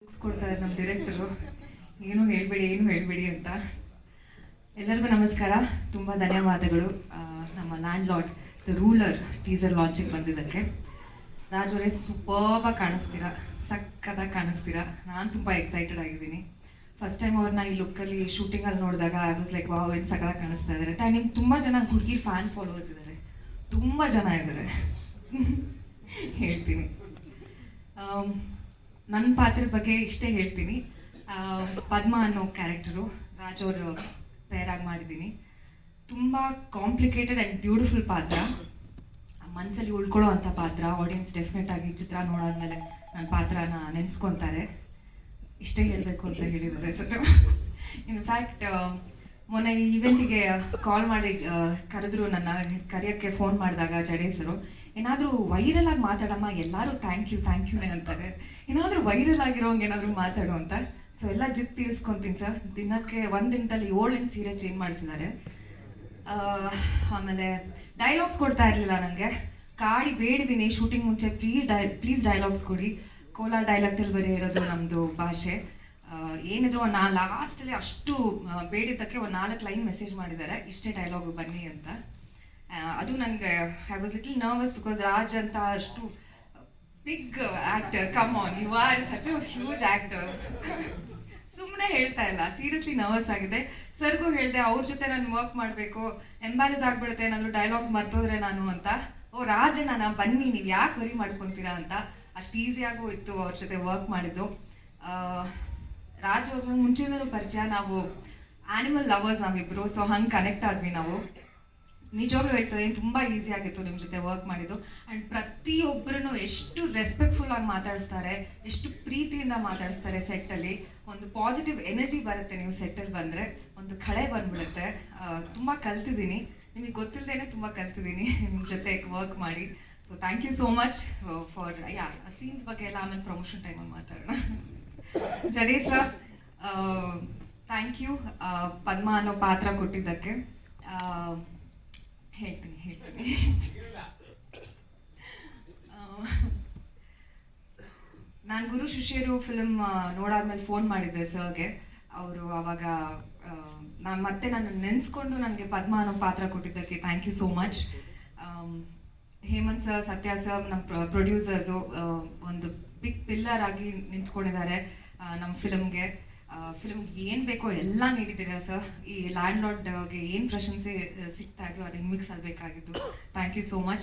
ಕೊಡ್ತಾರೆ ನಮ್ಮ ಡೈರೆಕ್ಟರು. ಏನು ಹೇಳ್ಬೇಡಿ ಅಂತ. ಎಲ್ಲರಿಗೂ ನಮಸ್ಕಾರ, ತುಂಬ ಧನ್ಯವಾದಗಳು ನಮ್ಮ landlord the ruler teaser ಲಾಂಚಿಗೆ ಬಂದಿದ್ದಕ್ಕೆ. ರಾಜ್ ಅವರೇ ಸೂಪರ್ಬಾಗಿ ಕಾಣಿಸ್ತೀರಾ, ಸಕ್ಕತ್ತಾಗಿ ಕಾಣಿಸ್ತೀರಾ. ನಾನು ತುಂಬ ಎಕ್ಸೈಟೆಡ್ ಆಗಿದ್ದೀನಿ. ಫಸ್ಟ್ ಟೈಮ್ ಅವ್ರನ್ನ ಈ ಲುಕ್ಕಲ್ಲಿ ಶೂಟಿಂಗಲ್ಲಿ ನೋಡಿದಾಗ ಐ ವಾಸ್ ಲೈಕ್ ವಾವ್, ಏನು ಸಕ್ಕತ್ತಾಗಿ ಕಾಣಿಸ್ತಾ ಇದ್ದಾರೆ ಅಂತ. ನಿಮ್ಗೆ ತುಂಬ ಜನ ಹುಡುಗಿರ್ ಫ್ಯಾನ್ ಫಾಲೋವರ್ಸ್ ಇದ್ದಾರೆ, ತುಂಬ ಜನ ಇದ್ದಾರೆ. ಹೇಳ್ತೀನಿ, ನನ್ನ ಪಾತ್ರದ ಬಗ್ಗೆ ಇಷ್ಟೇ ಹೇಳ್ತೀನಿ. ಪದ್ಮ ಅನ್ನೋ ಕ್ಯಾರೆಕ್ಟರು ರಾಜ್ ಅವರು ಪೇರಾಗಿ ಮಾಡಿದ್ದೀನಿ. ತುಂಬ ಕಾಂಪ್ಲಿಕೇಟೆಡ್ ಆ್ಯಂಡ್ ಬ್ಯೂಟಿಫುಲ್ ಪಾತ್ರ, ಮನಸ್ಸಲ್ಲಿ ಉಳ್ಕೊಳ್ಳೋ ಅಂಥ ಪಾತ್ರ. ಆಡಿಯನ್ಸ್ ಡೆಫಿನೆಟ್ ಆಗಿ ಚಿತ್ರ ನೋಡಾದ್ಮೇಲೆ ನನ್ನ ಪಾತ್ರನ ನೆನೆಸ್ಕೊತಾರೆ. ಇಷ್ಟೇ ಹೇಳಬೇಕು ಅಂತ ಹೇಳಿದ್ದಾರೆ ಸರ್. ಇನ್ಫ್ಯಾಕ್ಟ್ ಮೊನ್ನೆ ಈ ಇವೆಂಟಿಗೆ ಕಾಲ್ ಮಾಡಿ ಕರೆದ್ರು, ನನ್ನ ಕರೆಯೋಕ್ಕೆ ಫೋನ್ ಮಾಡಿದಾಗ ಜಡೇಸರು ಏನಾದರೂ ವೈರಲ್ ಆಗಿ ಮಾತಾಡಮ್ಮ, ಎಲ್ಲರೂ ಥ್ಯಾಂಕ್ ಯೂನೇ ಅಂತಾರೆ. ಏನಾದರೂ ವೈರಲ್ ಆಗಿರೋಂಗೆ ಏನಾದರೂ ಮಾತಾಡು ಅಂತ. ಸೊ ಎಲ್ಲ ಜಿತ್ ತಿಳಿಸ್ಕೊತೀನಿ ಸರ್. ದಿನಕ್ಕೆ ಒಂದು ದಿನದಲ್ಲಿ 7 ಸೀರೆ ಚೇಂಜ್ ಮಾಡಿಸಿದ್ದಾರೆ. ಆಮೇಲೆ ಡೈಲಾಗ್ಸ್ ಕೊಡ್ತಾ ಇರಲಿಲ್ಲ ನನಗೆ. ಕಾಡಿ ಬೇಡಿದ್ದೀನಿ ಶೂಟಿಂಗ್ ಮುಂಚೆ, ಪ್ಲೀಸ್ ಡೈಲಾಗ್ಸ್ ಕೊಡಿ. ಕೋಲಾರ ಡೈಲಾಗ್ಟಲ್ಲಿ ಬರೀ ಇರೋದು ನಮ್ಮದು ಭಾಷೆ. ಏನಿದ್ರು ನಾನು ಲಾಸ್ಟಲ್ಲಿ ಅಷ್ಟು ಬೇಡಿದ್ದಕ್ಕೆ ಒಂದು 4 ಲೈನ್ ಮೆಸೇಜ್ ಮಾಡಿದ್ದಾರೆ, ಇಷ್ಟೇ ಡೈಲಾಗು ಬನ್ನಿ ಅಂತ. ಅದು ನನಗೆ I was little nervous because Raj ಅಂತ ಅಷ್ಟು big actor, come on, you are such a huge actor. ಸುಮ್ಮನೆ ಹೇಳ್ತಾ ಇಲ್ಲ, ಸೀರಿಯಸ್ಲಿ ನರ್ವಸ್ ಆಗಿದೆ. ಸರ್ಗೂ ಹೇಳಿದೆ ಅವ್ರ ಜೊತೆ ನಾನು ವರ್ಕ್ ಮಾಡಬೇಕು, ಎಂಬಾರೆಸ್ ಆಗಿಬಿಡುತ್ತೆ ಏನಾದರೂ ಡೈಲಾಗ್ಸ್ ಮರ್ತೋದ್ರೆ ನಾನು ಅಂತ. ಓ ರಾಜಣ್ಣ ಬನ್ನಿ, ನೀವು ಯಾಕೆ ವರಿ ಮಾಡ್ಕೊತೀರಾ ಅಂತ. ಅಷ್ಟು ಈಸಿಯಾಗೂ ಇತ್ತು ಅವ್ರ ಜೊತೆ ವರ್ಕ್ ಮಾಡಿದ್ದು. ರಾಜ್ ಅವ್ರ ಮುಂಚಿನೂ ಪರಿಚಯ, ನಾವು ಆ್ಯನಿಮಲ್ ಲವರ್ಸ್ ನಾವಿಬ್ರು, ಸೊ ಹಂಗೆ ಕನೆಕ್ಟ್ ಆದ್ವಿ ನಾವು. ನಿಜವಾಗ್ಲೂ ಹೇಳ್ತಾರೆ, ತುಂಬ ಈಸಿ ಆಗಿತ್ತು ನಿಮ್ಮ ಜೊತೆ ವರ್ಕ್ ಮಾಡಿದ್ದು. ಆ್ಯಂಡ್ ಪ್ರತಿಯೊಬ್ಬರೂ ಎಷ್ಟು ರೆಸ್ಪೆಕ್ಟ್ಫುಲ್ ಆಗಿ ಮಾತಾಡಿಸ್ತಾರೆ, ಎಷ್ಟು ಪ್ರೀತಿಯಿಂದ ಮಾತಾಡಿಸ್ತಾರೆ ಸೆಟ್ಟಲ್ಲಿ. ಒಂದು ಪಾಸಿಟಿವ್ ಎನರ್ಜಿ ಬರುತ್ತೆ ನೀವು ಸೆಟ್ಟಲ್ಲಿ ಬಂದರೆ, ಒಂದು ಕಳೆ ಬಂದ್ಬಿಡುತ್ತೆ. ತುಂಬ ಕಲ್ತಿದ್ದೀನಿ, ನಿಮಗೆ ಗೊತ್ತಿಲ್ಲದೇನೆ ತುಂಬ ಕಲ್ತಿದ್ದೀನಿ ನಿಮ್ಮ ಜೊತೆ ವರ್ಕ್ ಮಾಡಿ. So thank you so much for scenes ಬಗ್ಗೆ ಎಲ್ಲ ಆಮೇಲೆ ಪ್ರಮೋಷನ್ ಟೈಮಲ್ಲಿ ಮಾತಾಡೋಣ. Jade sir, thank you Padma ಅನ್ನೋ ಪಾತ್ರ ಕೊಟ್ಟಿದ್ದಕ್ಕೆ. ಹೇಳ್ತೀನಿ ನಾನು ಗುರು ಶಿಷ್ಯರು ಫಿಲ್ಮ್ ನೋಡಾದ್ಮೇಲೆ ಫೋನ್ ಮಾಡಿದ್ದೆ ಸರ್ಗೆ. ಅವರು ಅವಾಗ ನಾನು ನೆನೆಸ್ಕೊಂಡು ನನಗೆ ಪದ್ಮ ಅನ್ನೋ ಪಾತ್ರ ಕೊಟ್ಟಿದ್ದಕ್ಕೆ thank you so much. Hemant sir, Satya sir, ನಮ್ಮ ಪ್ರೊಡ್ಯೂಸರ್ಸು ಒಂದು ಬಿಗ್ ಪಿಲ್ಲರ್ ಆಗಿ ನಿಂತ್ಕೊಂಡಿದ್ದಾರೆ ನಮ್ಮ ಫಿಲ್ಮ್ಗೆ ಏನು ಬೇಕೋ ಎಲ್ಲ ನೀಡಿದ್ದೀರಾ ಸರ್. ಈ ಲ್ಯಾಂಡ್ ಲಾರ್ಡ್ಗೆ ಏನು ಪ್ರಶಂಸೆ ಸಿಗ್ತಾ ಇದೆಯೋ ಅದು ನಿಮಗೆ ಸಲ್ಬೇಕಾಗಿದ್ದು. Thank you so much.